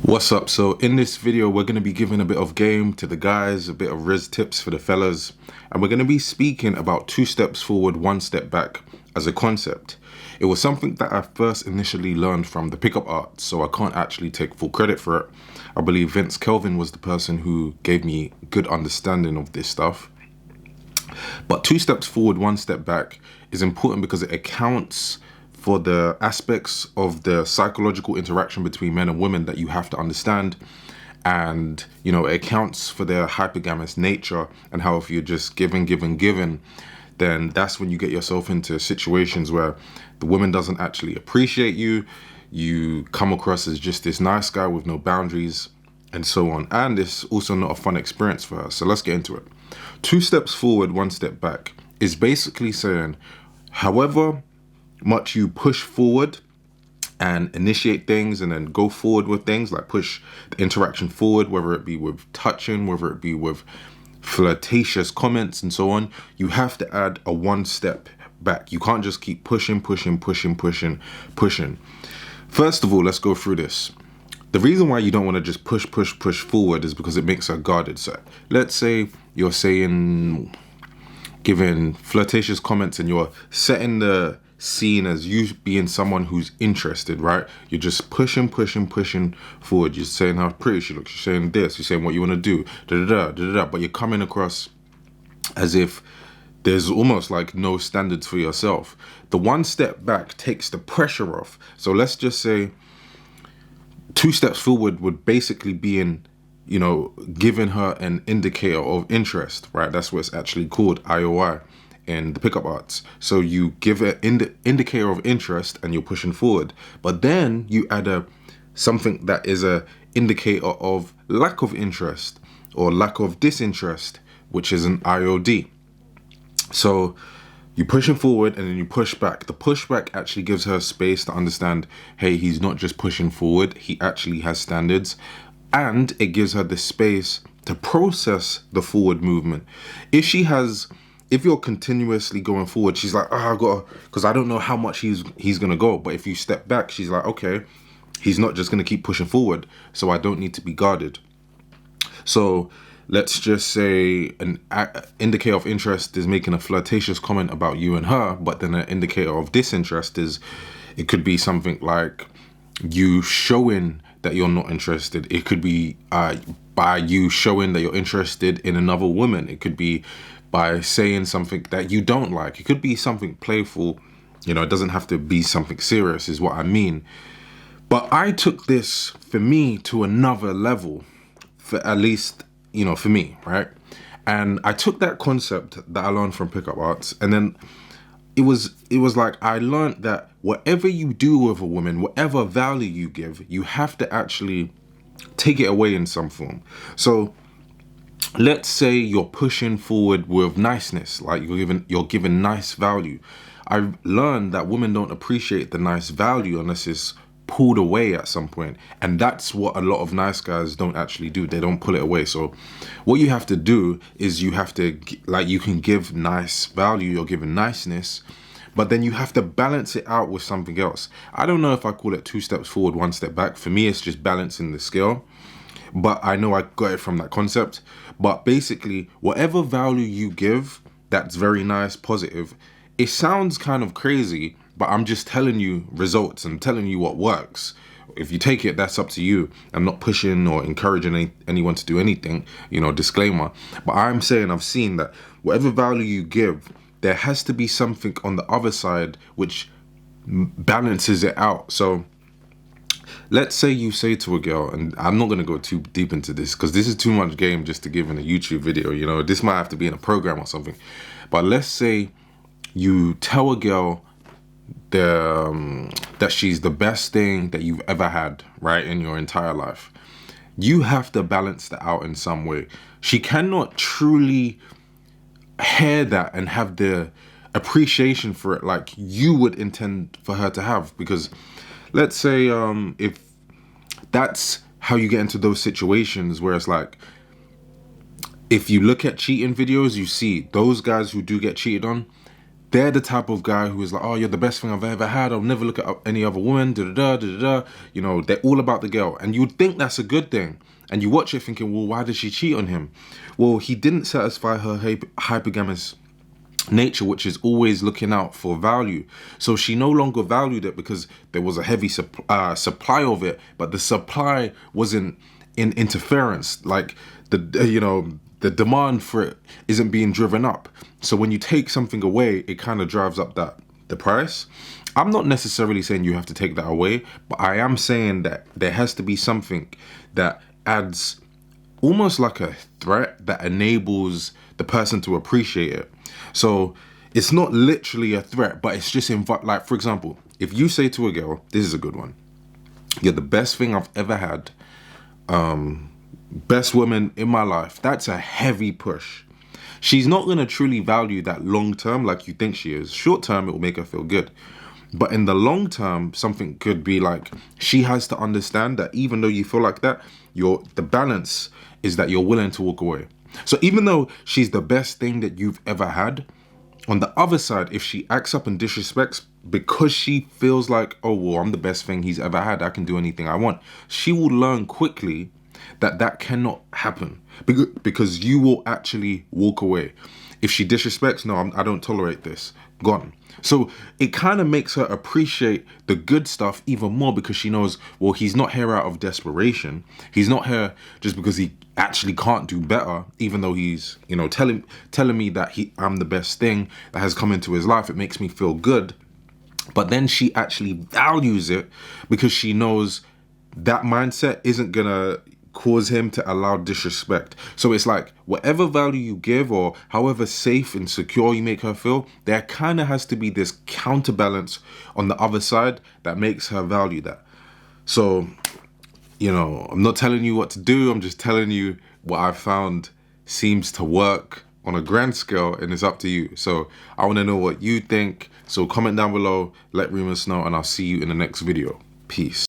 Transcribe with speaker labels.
Speaker 1: What's up? So in this video, we're going to be giving a bit of game to the guys, a bit of riz tips for the fellas, and we're going to be speaking about 2 steps forward, 1 step back as a concept. It was something that I first initially learned from the pickup arts, so I can't actually take full credit for it. I believe Vince Kelvin was the person who gave me good understanding of this stuff. But 2 steps forward, 1 step back is important because it accounts for the aspects of the psychological interaction between men and women that you have to understand. And, it accounts for their hypergamous nature and how if you're just giving, then that's when you get yourself into situations where the woman doesn't actually appreciate you. You come across as just this nice guy with no boundaries and so on. And it's also not a fun experience for her. So let's get into it. 2 steps forward, 1 step back is basically saying, however much you push forward and initiate things and then go forward with things, like push the interaction forward, whether it be with touching, whether it be with flirtatious comments and so on, you have to add a 1 step back. You can't just keep pushing. First of all, let's go through this. The reason why you don't want to just push forward is because it makes her guarded. So let's say you're giving flirtatious comments and you're setting the scene as you being someone who's interested, right? You're just pushing forward. You're saying how pretty she looks. You're saying this. You're saying what you want to do. But you're coming across as if there's almost like no standards for yourself. The 1 step back takes the pressure off. So let's just say 2 steps forward would basically be giving her an indicator of interest, right? That's what it's actually called, IOI, in the pickup arts. So you give an indicator of interest and you're pushing forward. But then you add something that is a indicator of lack of interest or lack of disinterest, which is an IOD. So you're pushing forward and then you push back. The pushback actually gives her space to understand, hey, he's not just pushing forward, he actually has standards. And it gives her the space to process the forward movement. If you're continuously going forward, she's like, I gotta, because I don't know how much he's gonna go. But if you step back, she's like, okay, he's not just gonna keep pushing forward, so I don't need to be guarded. So let's just say an indicator of interest is making a flirtatious comment about you and her, but then an indicator of disinterest it could be something like you showing that you're not interested. It could be by you showing that you're interested in another woman. It could be by saying something that you don't like. It could be something playful. It doesn't have to be something serious is what I mean. But I took this, for me, to another level, for at least, for me, right? And I took that concept that I learned from pickup arts, and then it was like I learned that whatever you do with a woman, whatever value you give, you have to actually take it away in some form. So let's say you're pushing forward with niceness, like you're giving nice value. I've learned that women don't appreciate the nice value unless it's pulled away at some point, and that's what a lot of nice guys don't actually do. They don't pull it away. So what you have to do is you have to, like, you can give nice value, you're giving niceness, but then you have to balance it out with something else. I don't know if I call it 2 steps forward, 1 step back. For me, it's just balancing the scale, but I know I got it from that concept. But basically, whatever value you give that's very nice, positive, it sounds kind of crazy, but I'm just telling you results and telling you what works. If you take it, that's up to you. I'm not pushing or encouraging anyone to do anything, disclaimer. But I'm saying I've seen that whatever value you give, there has to be something on the other side which balances it out. So let's say you say to a girl, and I'm not going to go too deep into this because this is too much game just to give in a YouTube video. This might have to be in a program or something. But let's say you tell a girl that she's the best thing that you've ever had, right, in your entire life. You have to balance that out in some way. She cannot truly hear that and have the appreciation for it like you would intend for her to have. Because let's say if that's how you get into those situations where it's like, if you look at cheating videos, you see those guys who do get cheated on, they're the type of guy who is like, oh, you're the best thing I've ever had. I'll never look at any other woman. Da da da da da. You know, they're all about the girl, and you'd think that's a good thing. And you watch it thinking, well, why did she cheat on him? Well, he didn't satisfy her hypergamous nature, which is always looking out for value. So she no longer valued it because there was a heavy supply of it, but the supply wasn't in interference. Like the demand for it isn't being driven up. So when you take something away, it kind of drives up the price. I'm not necessarily saying you have to take that away, but I am saying that there has to be something that adds almost like a threat that enables the person to appreciate it. So it's not literally a threat, but it's just like, for example, if you say to a girl, this is a good one, you're the best thing I've ever had, best woman in my life, that's a heavy push. She's not going to truly value that long term like you think she is. Short term, it will make her feel good. But in the long term, something could be like, she has to understand that even though you feel like that, the balance is that you're willing to walk away. So even though she's the best thing that you've ever had, on the other side, if she acts up and disrespects because she feels like, oh, well, I'm the best thing he's ever had, I can do anything I want, she will learn quickly that that cannot happen because you will actually walk away. If she disrespects, no, I don't tolerate this, gone. So it kind of makes her appreciate the good stuff even more because she knows, well, he's not here out of desperation. He's not here just because he actually can't do better, even though he's, telling me that I'm the best thing that has come into his life. It makes me feel good. But then she actually values it because she knows that mindset isn't gonna cause him to allow disrespect. So it's like whatever value you give or however safe and secure you make her feel, there kind of has to be this counterbalance on the other side that makes her value that. So, I'm not telling you what to do. I'm just telling you what I've found seems to work on a grand scale, and it's up to you. So I want to know what you think. So comment down below, let Reemus know, and I'll see you in the next video. Peace.